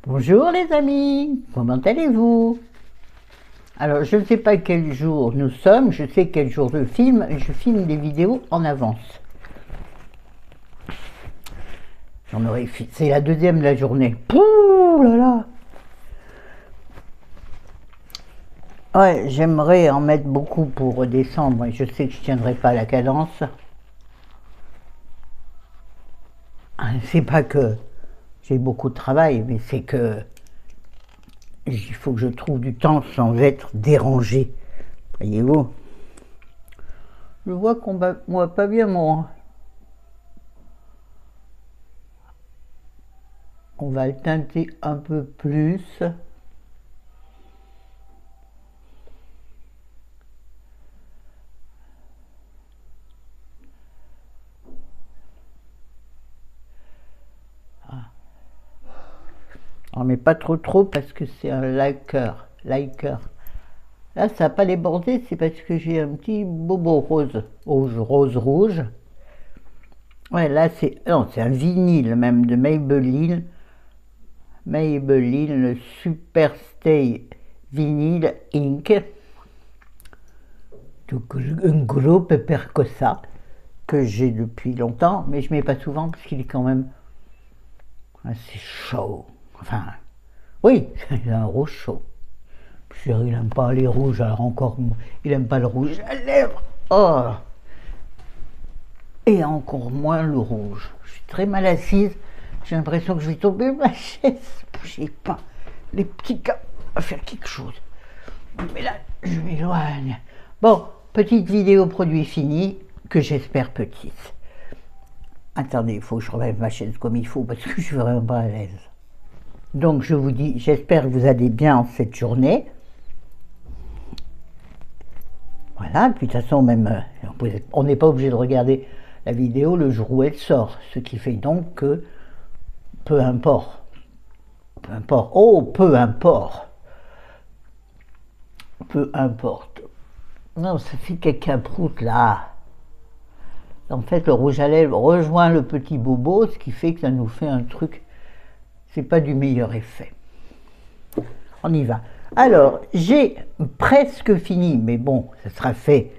Bonjour les amis, comment allez-vous? Alors je ne sais pas quel jour nous sommes, je sais quel jour je filme des vidéos en avance. C'est la deuxième de la journée. Pouh là là. Ouais, j'aimerais en mettre beaucoup pour redescendre, je sais que je tiendrai pas la cadence. C'est pas que j'ai beaucoup de travail, mais c'est que il faut que je trouve du temps sans être dérangé. Voyez-vous? Je vois qu'on voit pas bien moi. On va le teinter un peu plus. On met pas trop parce que c'est un liker. Là, ça n'a pas débordé, c'est parce que j'ai un petit bobo rose. Ouais, là, c'est un vinyle même de Maybelline. Maybelline, le Super Stay Vinyl Ink. Donc, un gros pépère que ça, que j'ai depuis longtemps, mais je ne mets pas souvent parce qu'il est quand même assez chaud. Enfin, oui, il a un rouge chaud. Il n'aime pas les rouges, alors encore, il n'aime pas le rouge à lèvres. Oh! Et encore moins le rouge. Je suis très mal assise, j'ai l'impression que je vais tomber de ma chaise. Bougez pas, les petits gars, à faire quelque chose. Mais là, je m'éloigne. Bon, petite vidéo produit fini, que j'espère petite. Attendez, il faut que je remette ma chaise comme il faut, parce que je suis vraiment pas à l'aise. Donc je vous dis, j'espère que vous allez bien en cette journée. Voilà, puis de toute façon, même, on n'est pas obligé de regarder la vidéo le jour où elle sort, ce qui fait donc que, peu importe, non, ça fait quelqu'un proute là. En fait, le rouge à lèvres rejoint le petit bobo, ce qui fait que ça nous fait un truc, c'est pas du meilleur effet. On y va. Alors, j'ai presque fini, mais bon, ça sera fait.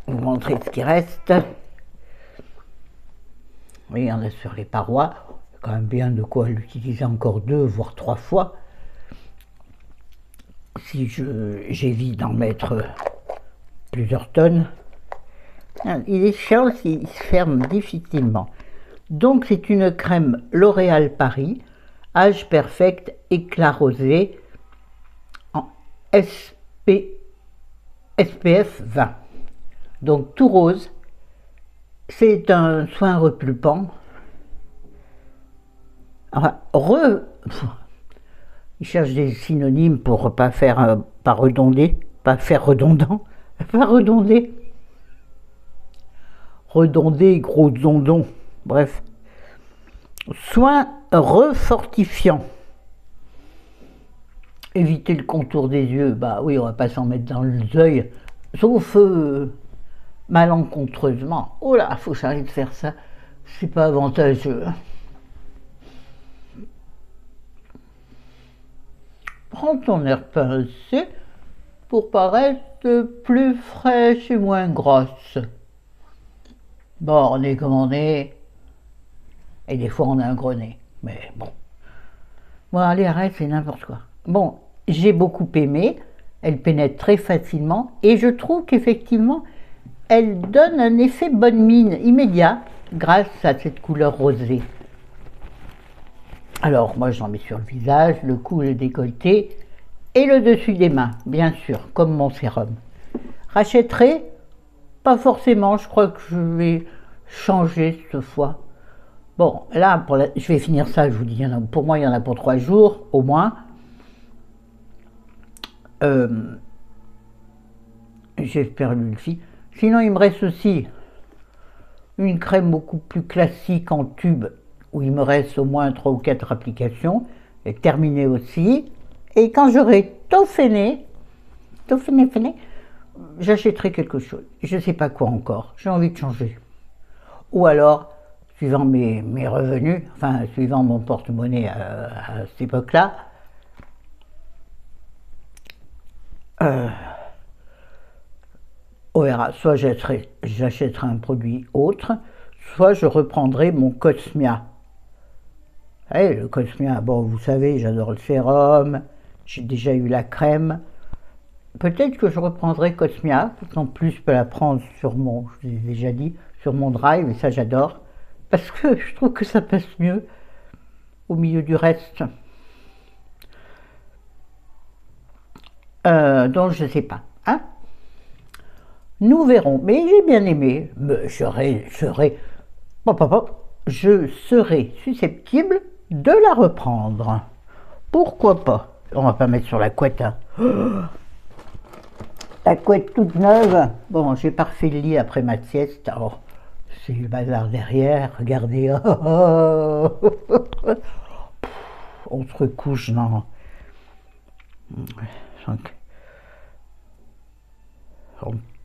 Vous montrer ce qui reste. Oui, il y en a sur les parois. C'est quand même bien de quoi l'utiliser encore 2, voire 3 fois. Si j'évite d'en mettre plusieurs tonnes. Il est chiant, il se ferme difficilement. Donc c'est une crème L'Oréal Paris, âge perfect, éclat rosé, en SPF 20. Donc tout rose. C'est un soin repulpant. Enfin, il cherche des synonymes pour pas faire, pas redonder, pas faire redondant, pas redonder. Redonder, gros dondon, bref. Soin refortifiant. Éviter le contour des yeux, bah oui, on va pas s'en mettre dans l'œil, sauf malencontreusement. Oh là, faut que j'arrête de faire ça, c'est pas avantageux. Prends ton air pincé pour paraître plus fraîche et moins grosse. Bon, on est comme on est, et des fois on a un gros nez, mais bon. Bon, allez, arrête, c'est n'importe quoi. Bon, j'ai beaucoup aimé, elle pénètre très facilement, et je trouve qu'effectivement, elle donne un effet bonne mine immédiat grâce à cette couleur rosée. Alors, moi j'en mets sur le visage, le cou, le décolleté, et le dessus des mains, bien sûr, comme mon sérum. Rachèterai? Pas forcément, je crois que je vais changer cette fois. Bon, là, je vais finir ça, je vous dis, pour moi, il y en a pour 3 jours, au moins. J'espère lui. Sinon, il me reste aussi une crème beaucoup plus classique en tube, où il me reste au moins 3 ou 4 applications, et terminée aussi. Et quand j'aurai tout fini, j'achèterai quelque chose. Je ne sais pas quoi encore, j'ai envie de changer. Ou alors, suivant mes revenus, enfin suivant mon porte-monnaie à cette époque-là. On verra, soit j'achèterai un produit autre, soit je reprendrai mon Cosmia. Le Cosmia, bon, vous savez, j'adore le sérum, j'ai déjà eu la crème. Peut-être que je reprendrai Cosmia, parce qu'en plus je peux la prendre sur mon, je vous ai déjà dit, sur mon drive, et ça j'adore, parce que je trouve que ça passe mieux au milieu du reste. Donc je ne sais pas, hein. Nous verrons, mais j'ai bien aimé, je serai susceptible de la reprendre. Pourquoi pas? On va pas mettre sur la couette, hein. La couette toute neuve. Bon, j'ai pas refait le lit après ma sieste. Oh, c'est le bazar derrière, regardez. On se recouche dans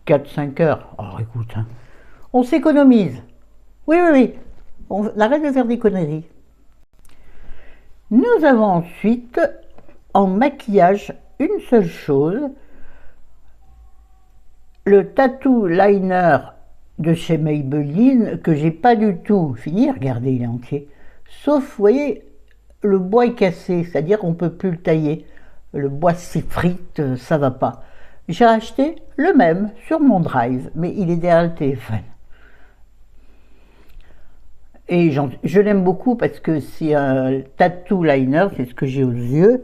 4-5 heures. Oh, écoute, hein. On s'économise. Oui, oui, oui. On arrête de faire des conneries. Nous avons ensuite, en maquillage, une seule chose. Le tattoo liner de chez Maybelline, que j'ai pas du tout fini. Regardez, il est entier. Sauf, vous voyez, le bois est cassé, c'est-à-dire qu'on ne peut plus le tailler. Le bois s'effrite, ça va pas. J'ai acheté le même sur mon drive, mais il est derrière le téléphone. Et je l'aime beaucoup parce que c'est un tattoo liner, c'est ce que j'ai aux yeux.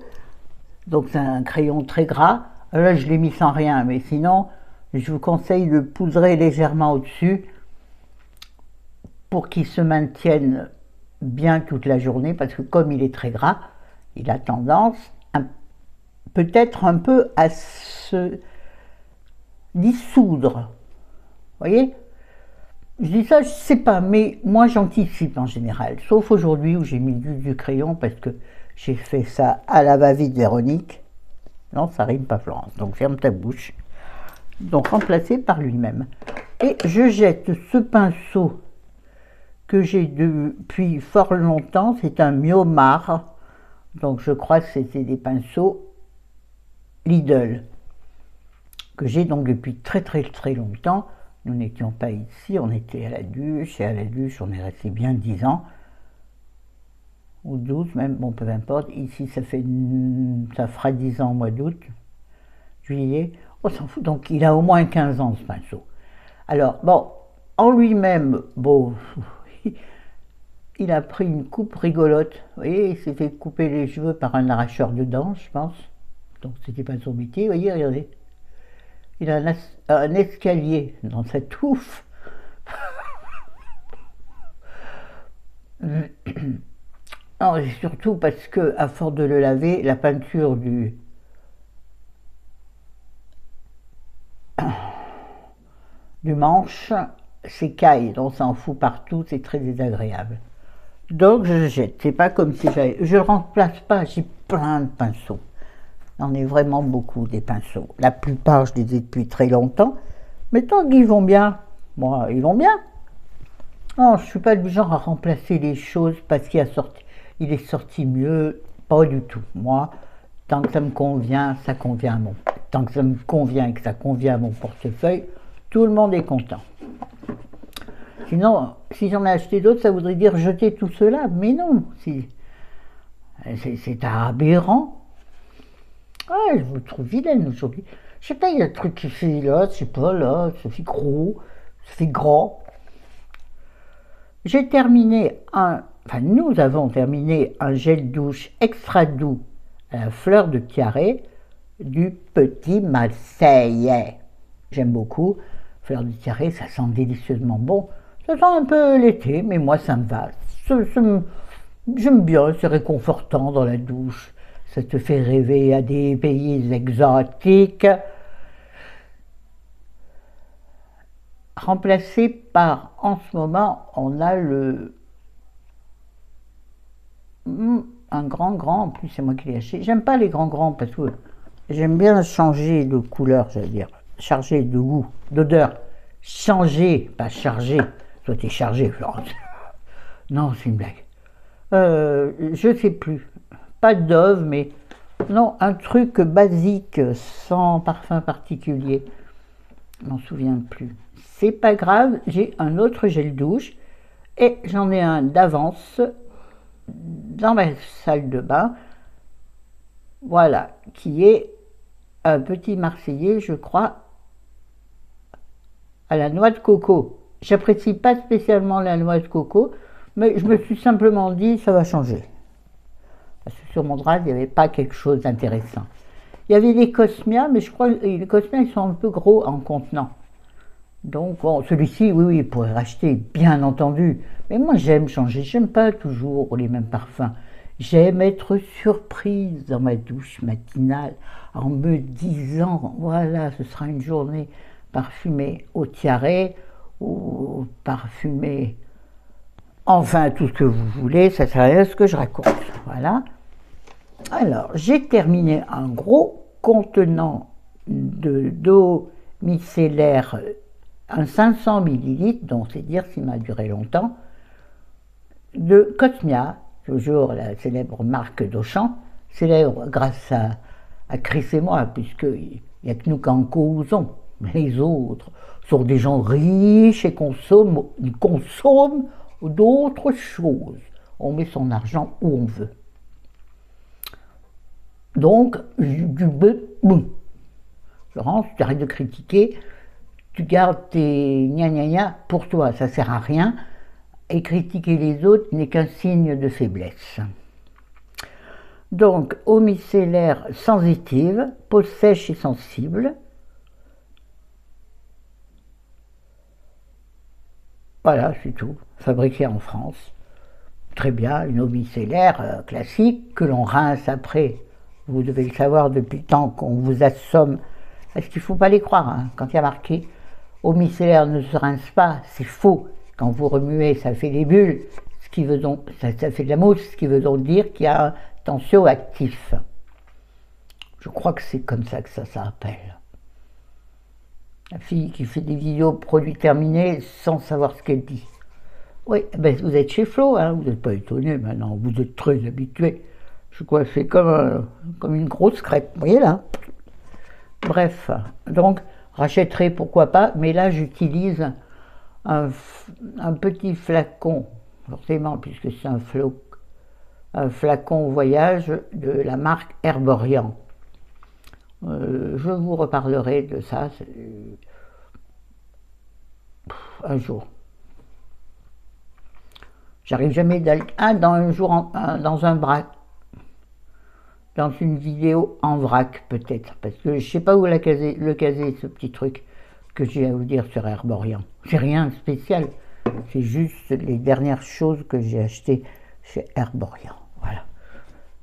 Donc c'est un crayon très gras. Là, je l'ai mis sans rien, mais sinon, je vous conseille de poudrer légèrement au-dessus pour qu'il se maintienne bien toute la journée, parce que comme il est très gras, il a tendance peut-être un peu à se dissoudre. Vous voyez? Je dis ça, je sais pas, mais moi j'anticipe en général, sauf aujourd'hui où j'ai mis du crayon parce que j'ai fait ça à la va-vite, Véronique. Non, ça rime pas, Florence, donc ferme ta bouche. Donc remplacé par lui-même. Et je jette ce pinceau que j'ai depuis fort longtemps, c'est un Miomar, donc je crois que c'était des pinceaux Lidl, que j'ai donc depuis très longtemps. Nous n'étions pas ici, on était à la Duche, et à la Duche on est resté bien 10 ans, ou 12 même, bon peu importe. Ici ça fera 10 ans au mois d'août, juillet, on s'en fout, donc il a au moins 15 ans ce pinceau. Alors bon, en lui-même, bon, il a pris une coupe rigolote, vous voyez, il s'est fait couper les cheveux par un arracheur de dents, je pense, donc c'était pas son métier, vous voyez, regardez. Il a un escalier dans sa touffe. Non, surtout parce que, à force de le laver, la peinture du manche s'écaille, donc on s'en fout partout, c'est très désagréable. Donc je jette, c'est pas comme si je ne remplace pas, j'ai plein de pinceaux. J'en ai vraiment beaucoup des pinceaux. La plupart, je les ai depuis très longtemps. Mais tant qu'ils vont bien, moi, ils vont bien. Non, je ne suis pas du genre à remplacer les choses parce qu'il est sorti mieux. Pas du tout. Moi, tant que ça me convient, ça convient à mon. Tant que ça me convient et que ça convient à mon portefeuille, tout le monde est content. Sinon, si j'en ai acheté d'autres, ça voudrait dire jeter tout cela. Mais non, c'est aberrant. Ah, je vous trouve vilaine aujourd'hui. Je sais pas, il y a un truc qui fait là, je sais pas, là, ça fait gros, ça fait grand. J'ai terminé nous avons terminé un gel douche extra doux à la fleur de tiare du Petit Marseille. J'aime beaucoup. Fleur de tiare, ça sent délicieusement bon. Ça sent un peu l'été, mais moi ça me va. J'aime bien, c'est réconfortant dans la douche. Ça te fait rêver à des pays exotiques. Remplacé par, en ce moment, on a un grand, en plus c'est moi qui l'ai acheté. J'aime pas les grands parce que j'aime bien changer de couleur, j'allais dire. Charger de goût, d'odeur. Changer, pas charger. Toi t'es chargé, Florence. Non, c'est une blague. Je sais plus. Pas de Dove, mais non, un truc basique, sans parfum particulier. Je m'en souviens plus. C'est pas grave, j'ai un autre gel douche et j'en ai un d'avance dans ma salle de bain. Voilà, qui est un petit Marseillais, je crois, à la noix de coco. J'apprécie pas spécialement la noix de coco, mais je me suis simplement dit, ça va changer. Parce que sur mon drap, il n'y avait pas quelque chose d'intéressant. Il y avait des Cosmia, mais je crois que les Cosmia, ils sont un peu gros en contenant. Donc, bon, celui-ci, oui, oui, il pourrait racheter, bien entendu. Mais moi, j'aime changer. J'aime pas toujours les mêmes parfums. J'aime être surprise dans ma douche matinale en me disant, voilà, ce sera une journée parfumée au tiare ou parfumée, enfin, tout ce que vous voulez, ça sert à rien ce que je raconte. Voilà. Alors, j'ai terminé un gros contenant d'eau micellaire, un 500 ml, donc c'est dire s'il m'a duré longtemps, de Cosmia, toujours la célèbre marque d'Auchan, célèbre grâce à Chris et moi, puisqu'il n'y a que nous qui en causons. Les autres sont des gens riches et consomment d'autres choses. On met son argent où on veut. Donc, Florence, tu arrêtes de critiquer, tu gardes tes gna gna gna pour toi, ça sert à rien, et critiquer les autres n'est qu'un signe de faiblesse. Donc, eau micellaire sensitive, peau sèche et sensible. Voilà, c'est tout, fabriqué en France. Très bien, une eau micellaire classique que l'on rince après. Vous devez le savoir depuis le temps qu'on vous assomme. Parce qu'il ne faut pas les croire, hein. Quand il y a marqué eau micellaire ne se rince pas, c'est faux. Quand vous remuez, ça fait des bulles, ce qui veut donc, ça fait de la mousse, ce qui veut donc dire qu'il y a un tensioactif. Je crois que c'est comme ça que ça s'appelle. La fille qui fait des vidéos produits terminés sans savoir ce qu'elle dit. Oui, ben vous êtes chez Flo, hein, vous n'êtes pas étonné maintenant, vous êtes très habitué. Je suis coiffé comme une grosse crêpe, vous voyez là. Bref, donc rachèterai pourquoi pas, mais là j'utilise un petit flacon, forcément puisque c'est un flacon voyage de la marque Herborian. Je vous reparlerai de ça un jour. J'arrive jamais dans un jour dans un braque. Dans une vidéo en vrac peut-être, parce que je sais pas où le caser, ce petit truc que j'ai à vous dire sur Herborian. C'est rien de spécial, c'est juste les dernières choses que j'ai achetées chez Herborian. Voilà.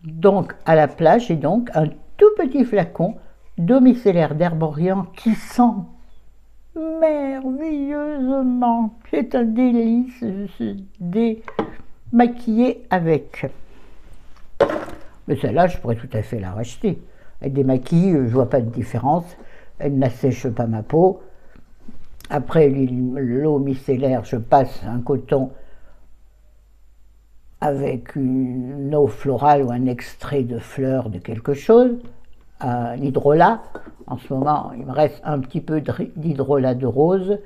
Donc à la plage, j'ai donc un tout petit flacon d'eau micellaire d'Herborian qui sent merveilleusement. C'est un délice de se démaquiller avec. Mais celle-là, je pourrais tout à fait la racheter. Elle démaquille, je ne vois pas de différence. Elle n'assèche pas ma peau. Après l'eau micellaire, je passe un coton avec une eau florale ou un extrait de fleurs de quelque chose, un hydrolat. En ce moment, il me reste un petit peu d'hydrolat de rose.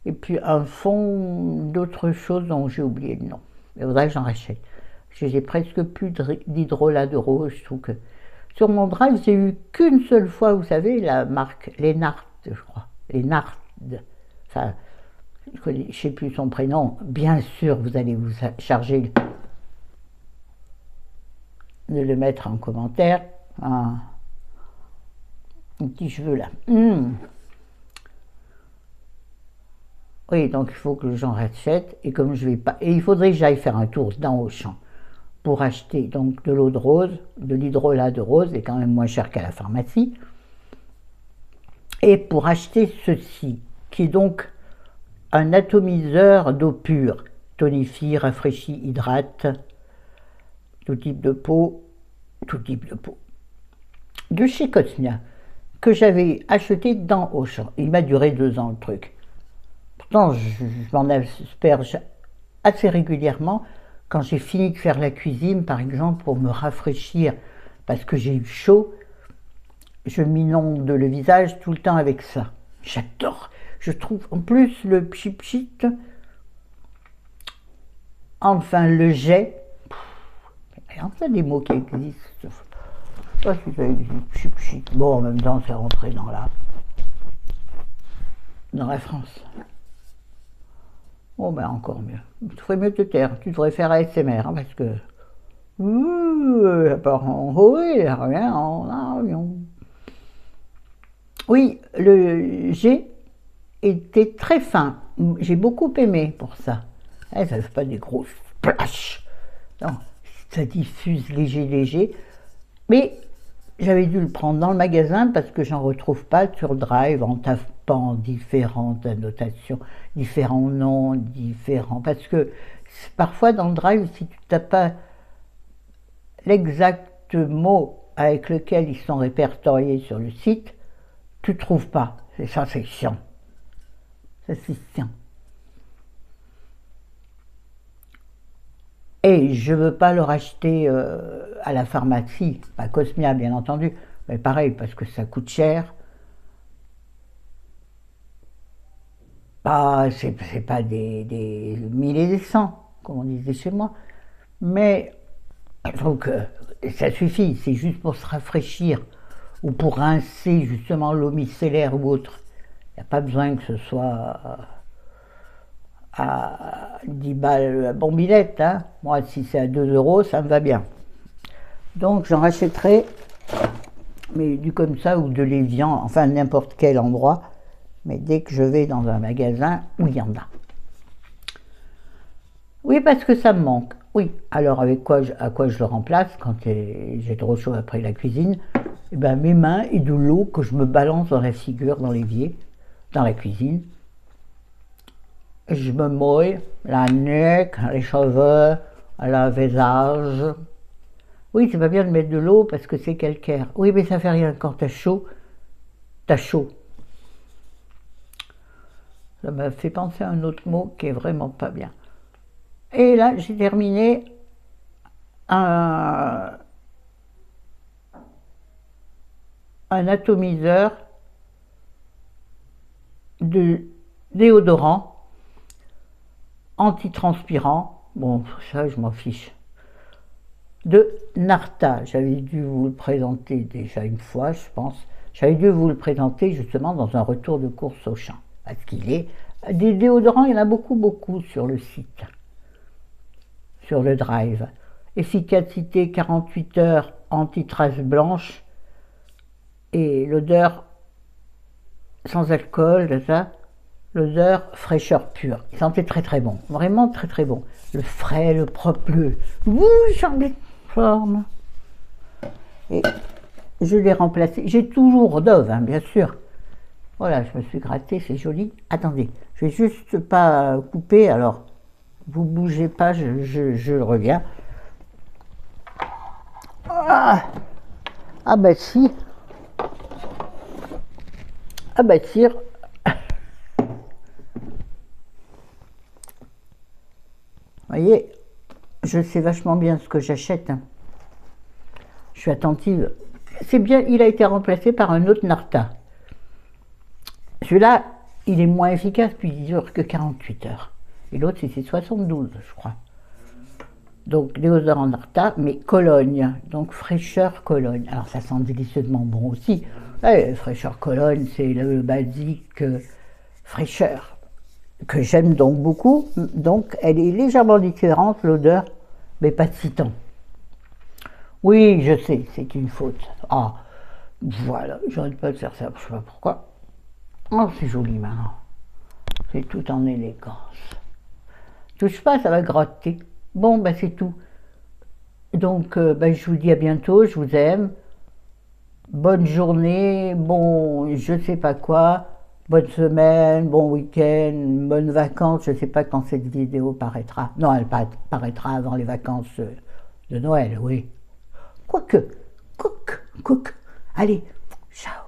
Et puis un fond d'autre chose dont j'ai oublié le nom. Il faudrait que j'en rachète. J'ai presque plus d'hydrolat de rose. Je trouve que sur mon drive, j'ai eu qu'une seule fois, vous savez, la marque Lénard, je crois. Lénard. Enfin, je ne sais plus son prénom. Bien sûr, vous allez vous charger de le mettre en commentaire. Un petit cheveu là. Oui, donc il faut que j'en rachète. Et comme je vais pas. Et il faudrait que j'aille faire un tour dans Auchan pour acheter donc de l'eau de rose, de l'hydrolat de rose, est quand même moins cher qu'à la pharmacie, et pour acheter ceci, qui est donc un atomiseur d'eau pure, tonifie, rafraîchit, hydrate, tout type de peau, de chez Cosmia, que j'avais acheté dans Auchan. Il m'a duré 2 ans le truc. Pourtant, je m'en asperge assez régulièrement quand j'ai fini de faire la cuisine, par exemple, pour me rafraîchir, parce que j'ai eu chaud, je m'inonde le visage tout le temps avec ça. J'adore. Je trouve, en plus, le pchit-pchit, enfin, le jet, il y a des mots qui existent. Je ne sais pas si ça existe, pchit-pchit. Bon, en même temps, c'est rentré dans la France. Oh ben encore mieux. Tu ferais mieux de te taire. Tu devrais faire ASMR, hein, parce que... oui, rien en avion. Oui, le G était très fin. J'ai beaucoup aimé pour ça. Ça ne fait pas des grosses splash. Non, ça diffuse léger, léger. Mais j'avais dû le prendre dans le magasin parce que j'en retrouve pas sur Drive en tapant différentes annotations, différents noms, différents. Parce que parfois dans le Drive, si tu tapes pas l'exact mot avec lequel ils sont répertoriés sur le site, tu ne trouves pas. Et ça, c'est chiant. Ça, c'est chiant. Et je ne veux pas le racheter à la pharmacie, à Cosmia bien entendu, mais pareil, parce que ça coûte cher. Ah, c'est pas des 1000 et des 100, comme on disait chez moi, mais donc ça suffit, c'est juste pour se rafraîchir ou pour rincer justement l'eau micellaire ou autre. Il n'y a pas besoin que ce soit à 10 balles la bombinette, hein. Moi, si c'est à 2 euros, ça me va bien. Donc, j'en rachèterai, mais du comme ça ou de l'Évian, enfin n'importe quel endroit, mais dès que je vais dans un magasin où il y en a. Oui, parce que ça me manque. Oui, alors à quoi je le remplace quand j'ai trop chaud après la cuisine? Eh ben, mes mains et de l'eau que je me balance dans la figure, dans l'évier, dans la cuisine. Je me mouille la nuque, les cheveux, le visage. Oui, c'est pas bien de mettre de l'eau parce que c'est calcaire. Oui, mais ça fait rien. Quand t'as chaud, t'as chaud. Ça m'a fait penser à un autre mot qui est vraiment pas bien. Et là, j'ai terminé un atomiseur de déodorant antitranspirant, bon ça je m'en fiche, de Narta. J'avais dû vous le présenter déjà une fois, je pense. J'avais dû vous le présenter justement dans un retour de course au champ. Parce qu'il est... Des déodorants, il y en a beaucoup, beaucoup sur le site, sur le Drive. Efficacité 48 heures, anti-trace blanche, et l'odeur sans alcool, ça. L'odeur fraîcheur pure. Il sentait très très bon, vraiment très très bon. Le frais, le propre, le j'en ai forme. Et je l'ai remplacé. J'ai toujours Dove, hein, bien sûr. Voilà, je me suis gratté, c'est joli. Attendez, je vais juste pas couper, alors vous bougez pas, je reviens. Ah bah si. Ah bah si. Vous voyez, je sais vachement bien ce que j'achète. Hein. Je suis attentive. C'est bien, il a été remplacé par un autre Narta. Celui-là, il est moins efficace, puis il dure que 48 heures. Et l'autre, c'est 72, je crois. Donc, déodorant Narta, mais Cologne. Donc, fraîcheur Cologne. Alors, ça sent délicieusement bon aussi. Fraîcheur Cologne, c'est le basique fraîcheur. Que j'aime donc beaucoup, donc elle est légèrement différente, l'odeur, mais pas de citron. Oui, je sais, c'est une faute. Ah, voilà, j'aurais pas de faire ça, je sais pas pourquoi. Oh, c'est joli maintenant. C'est tout en élégance. Touche pas, ça va gratter. Bon, ben c'est tout. Donc, je vous dis à bientôt, je vous aime. Bonne journée, bon, je sais pas quoi. Bonne semaine, bon week-end, bonnes vacances. Je ne sais pas quand cette vidéo paraîtra. Non, elle paraîtra avant les vacances de Noël, oui. Quoique. Allez, ciao.